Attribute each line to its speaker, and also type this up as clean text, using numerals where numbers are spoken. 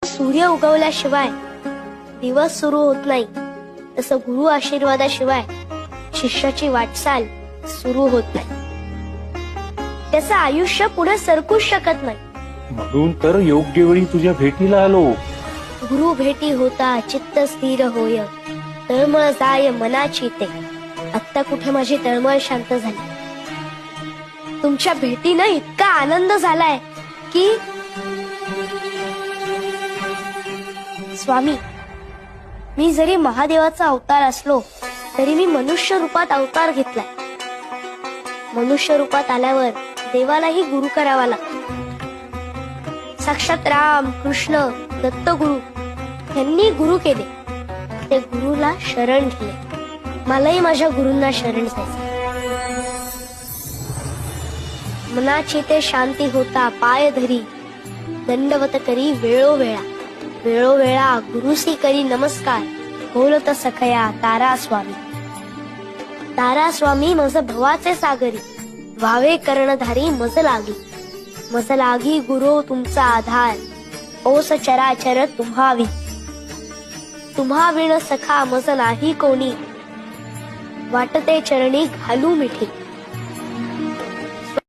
Speaker 1: सूर्य उगवल्याशिवाय दिवस सुरू होत नाही, तसं गुरु आशीर्वादाशिवाय शिष्याची वाटचाल सुरू होत नाही. त्याचं आयुष्य पुढे सरकूच शकत नाही.
Speaker 2: म्हणून तर योग्य वेळी तुझ्या भेटीला आलो.
Speaker 1: गुरु भेटी होता चित्त स्थिर होय, तळमळ जाय मनाची ते. आत्ता कुठे माझी तळमळ शांत झाली. तुमच्या भेटीनं इतका आनंद झालाय की स्वामी, मी जरी महादेवाचा अवतार असलो तरी मी मनुष्य रूपात अवतार घेतलाय. मनुष्य रूपात आल्यावर देवालाही गुरु करावा लागतो. साक्षात राम कृष्ण दत्तगुरु यांनी गुरु केले. ते गुरुला शरण गेले. मलाही माझ्या गुरूंना शरण जायचं. मनाची ते शांती होता पाय धरी, दंडवत करी वेळोवेळा. वेळोवेळा गुरुसी करी नमस्कार, बोलत सखया तारा स्वामी. तारा स्वामी मज भवाचे सागरी, व्हावे कर्णधारी मज लागी. मज लागी गुरु तुमचा आधार, ओस चराचर तुम्हावी. तुम्हा विण सखा मज नाही कोणी, वाटते चरणी घालू मिठी.